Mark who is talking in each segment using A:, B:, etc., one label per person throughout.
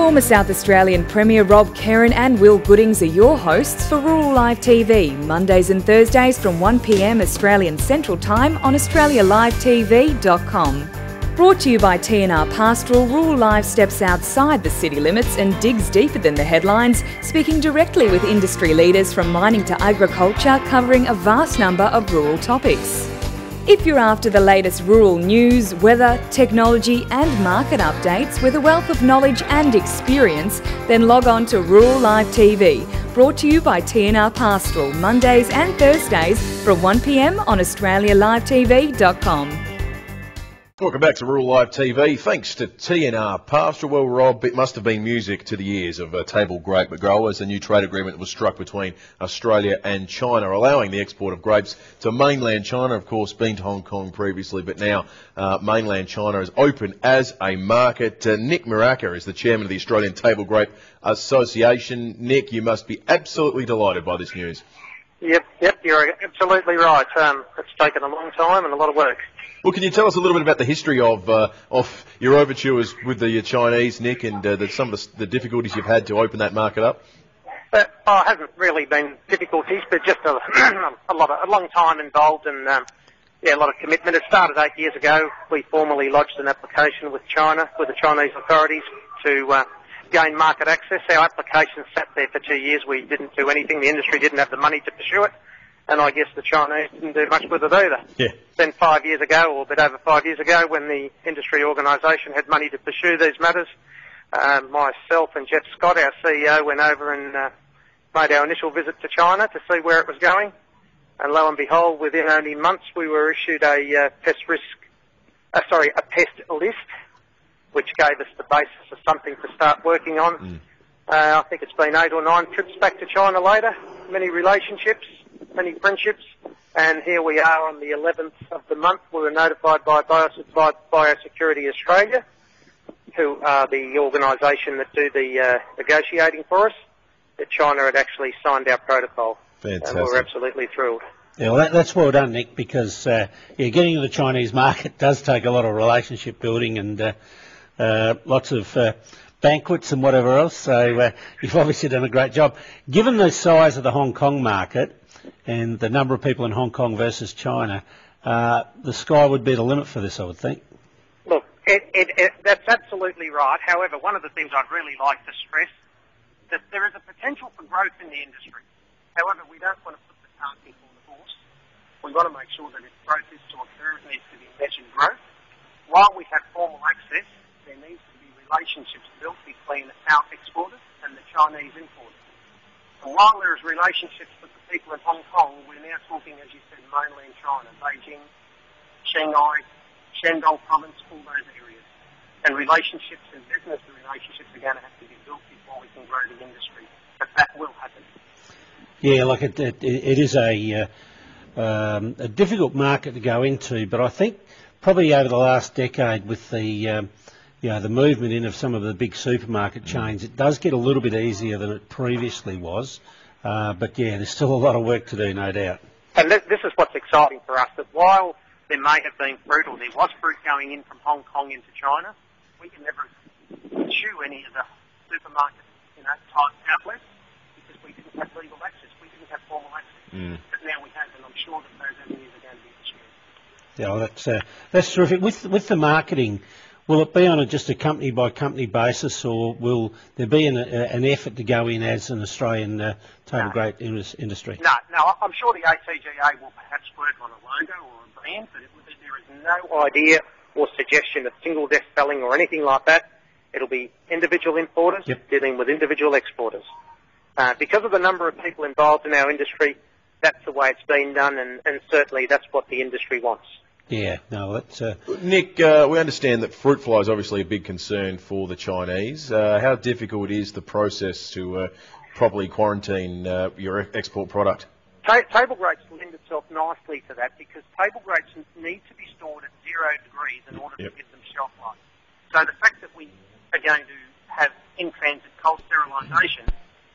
A: Former South Australian Premier Rob Kerrin and Will Goodings are your hosts for Rural Live TV, Mondays and Thursdays from 1 p.m. Australian Central Time on AustraliaLiveTV.com. Brought to you by TNR Pastoral, Rural Live steps outside the city limits and digs deeper than the headlines, speaking directly with industry leaders from mining to agriculture, covering a vast number of rural topics. If you're after the latest rural news, weather, technology and market updates with a wealth of knowledge and experience, then log on to Rural Live TV, brought to you by TNR Pastoral, Mondays and Thursdays from 1 p.m. on AustraliaLiveTV.com.
B: Welcome back to Rural Live TV. Thanks to TNR Pastoral. Well, Rob, it must have been music to the ears of table grape growers. A new trade agreement was struck between Australia and China, allowing the export of grapes to mainland China. Of course, been to Hong Kong previously, but now mainland China is open as a market. Nick Muraca is the chairman of the Australian Table Grape Association. Nick, you must be absolutely delighted by this news.
C: Yep, you're absolutely right. It's taken a long time and a lot of work.
B: Well, can you tell us a little bit about the history of your overtures with the Chinese, Nick, and some of the difficulties you've had to open that market up?
C: It hasn't really been difficulties, but just a long time involved and a lot of commitment. It started 8 years ago. We formally lodged an application with China, with the Chinese authorities, to gain market access. Our application sat there for 2 years. We didn't do anything. The industry didn't have the money to pursue it. And I guess the Chinese didn't do much with it either.
B: Yeah.
C: Then 5 years ago, or a bit over 5 years ago, when the industry organisation had money to pursue these matters, myself and Jeff Scott, our CEO, went over and made our initial visit to China to see where it was going. And lo and behold, within only months, we were issued a pest list, which gave us the basis of something to start working on. I think it's been 8 or 9 trips back to China later, many relationships, many friendships, and here we are on the 11th of the month. We were notified by Biosecurity Australia, who are the organisation that do the negotiating for us, that China had actually signed our protocol.
B: Fantastic.
C: And we're absolutely thrilled.
D: Yeah, well, that's well done, Nick, because getting to the Chinese market does take a lot of relationship building and lots of banquets and whatever else, so you've obviously done a great job. Given the size of the Hong Kong market and the number of people in Hong Kong versus China, the sky would be the limit for this, I would think.
C: Look, that's absolutely right. However, one of the things I'd really like to stress is that there is a potential for growth in the industry. However, we don't want to put the cart before the horse. We've got to make sure that if growth is to occur, it needs to be measured growth. While we have formal access, there needs to be relationships built between our exporters and the Chinese importers. And while there is relationships with the people in Hong Kong, we're now talking, as you said, mainland China, Beijing, Shanghai, Shandong province, all those areas. And relationships and business relationships are going to have to be built before we can grow the industry. But that will happen. Yeah,
D: look, it is a difficult market to go into, but I think probably over the last decade with the the movement in of some of the big supermarket chains, it does get a little bit easier than it previously was. But there's still a lot of work to do, no doubt.
C: And this is what's exciting for us, that while there may have been fruit, or there was fruit going in from Hong Kong into China, we can never pursue any of the supermarket type outlets because we didn't have legal access. We didn't have formal access. But now we have, and I'm sure that those avenues are going to be pursued.
D: Yeah, well, that's terrific. With the marketing, will it be on just a company-by-company basis, or will there be an effort to go in as an Australian table grape industry?
C: No, I'm sure the ATGA will perhaps work on a logo or a brand, but there is no idea or suggestion of single desk selling or anything like that. It'll be individual importers dealing with individual exporters. Because of the number of people involved in our industry, that's the way it's been done, and certainly that's what the industry wants.
D: Yeah, no, that's...
B: Nick, we understand that fruit fly is obviously a big concern for the Chinese. How difficult is the process to properly quarantine your export product?
C: Table grapes lend itself nicely to that because table grapes need to be stored at 0 degrees in order to give them shelf life. So the fact that we are going to have in-transit cold sterilisation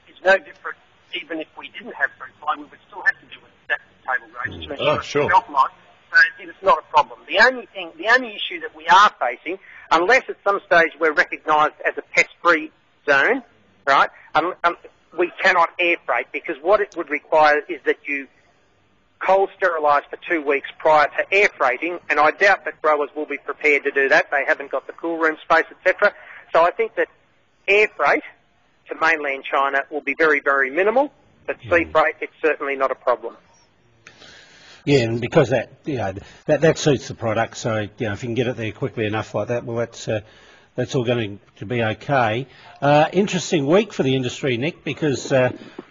C: is no different. Even if we didn't have fruit fly, we would still have to do with that table grapes to ensure shelf life. So it's not a problem. The only issue that we are facing, unless at some stage we're recognised as a pest-free zone, right? We cannot air freight, because what it would require is that you cold sterilise for 2 weeks prior to air freighting, and I doubt that growers will be prepared to do that. They haven't got the cool room space, etc. So I think that air freight to mainland China will be very, very minimal, but sea freight, it's certainly not a problem.
D: Yeah, and because that suits the product, so if you can get it there quickly enough like that, well, that's all going to be okay. Interesting week for the industry, Nick, because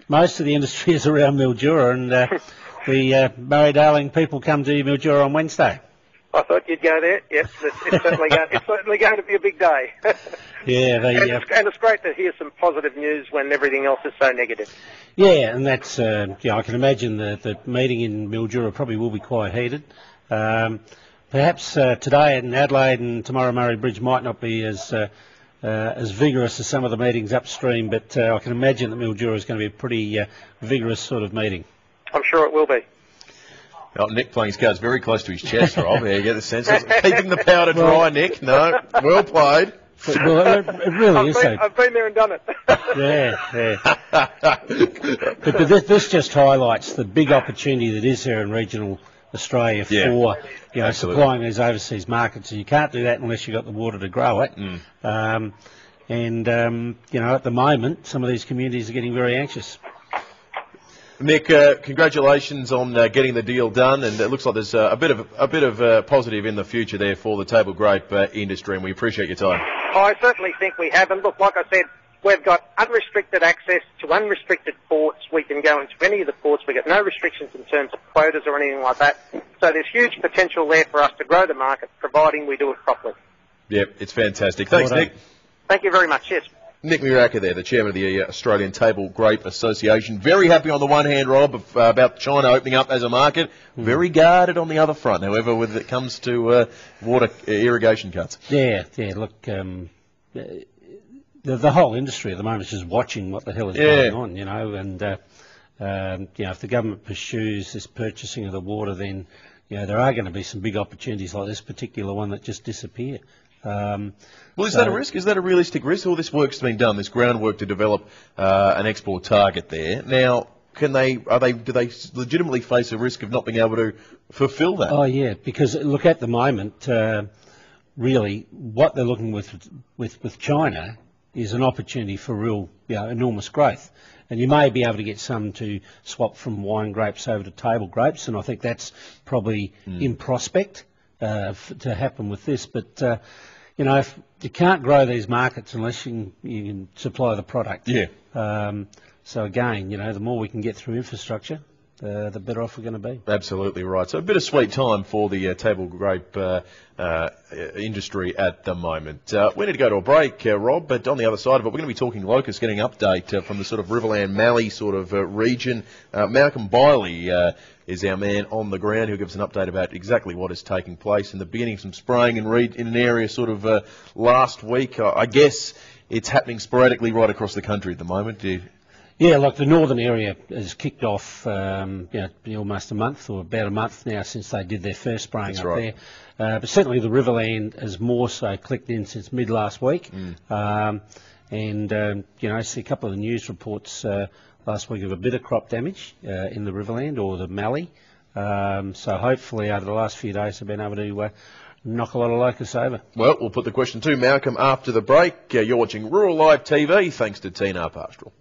D: most of the industry is around Mildura, and the Murray-Darling people come to Mildura on Wednesday.
C: I thought you'd go there. Yes, it's certainly going to be a big day.
D: Yeah,
C: and it's great to hear some positive news when everything else is so negative.
D: Yeah, and that's I can imagine the meeting in Mildura probably will be quite heated. Perhaps today in Adelaide and tomorrow Murray Bridge might not be as vigorous as some of the meetings upstream, but I can imagine that Mildura is going to be a pretty vigorous sort of meeting.
C: I'm sure it will be.
B: Oh, Nick playing his cards very close to his chest, Rob. Yeah, you get the sense. Keeping the powder dry, Nick. No, well played.
D: Well, it really is.
C: I've been there and done it.
D: Yeah. But this just highlights the big opportunity that is here in regional Australia for supplying these overseas markets. So you can't do that unless you've got the water to grow it. At the moment, some of these communities are getting very anxious.
B: Nick, congratulations on getting the deal done, and it looks like there's a bit of positive in the future there for the table grape industry, and we appreciate your time.
C: I certainly think we have, and look, like I said, we've got unrestricted access to unrestricted ports. We can go into any of the ports. We've got no restrictions in terms of quotas or anything like that. So there's huge potential there for us to grow the market, providing we do it properly. Yep,
B: it's fantastic. Thanks, Nick.
C: Thank you very much. Yes.
B: Nick Muraca there, the chairman of the Australian Table Grape Association. Very happy on the one hand, Rob, about China opening up as a market. Very guarded on the other front, however, when it comes to water irrigation cuts.
D: Yeah. Look, the whole industry at the moment is just watching what the hell is going on, and if the government pursues this purchasing of the water, then there are going to be some big opportunities like this particular one that just disappear.
B: Well, is that a risk? Is that a realistic risk? All this work's been done, this groundwork to develop an export target there. Now, do they legitimately face a risk of not being able to fulfil that?
D: Oh, yeah, because, look, at the moment, really, what they're looking with China is an opportunity for real, enormous growth. And you may be able to get some to swap from wine grapes over to table grapes, and I think that's probably in prospect to happen with this. But if you can't grow these markets unless you can supply the product.
B: Yeah.
D: So again, the more we can get through infrastructure, the better off we're going to be.
B: Absolutely right. So a bit of sweet time for the table grape industry at the moment. We need to go to a break, Rob, but on the other side of it, we're going to be talking locusts, getting an update from the sort of Riverland Mallee sort of region. Malcolm Biley is our man on the ground who'll give us an update about exactly what is taking place in the beginning of some spraying in an area sort of last week. I guess it's happening sporadically right across the country at the moment.
D: Yeah, look, the northern area has kicked off almost a month or about a month now since they did their first spraying there. But certainly the Riverland has more so clicked in since mid last week. I see a couple of the news reports last week of a bit of crop damage in the Riverland or the Mallee. So hopefully over the last few days they've been able to knock a lot of locusts over.
B: Well, we'll put the question to Malcolm after the break. You're watching Rural Live TV thanks to TNR Pastoral.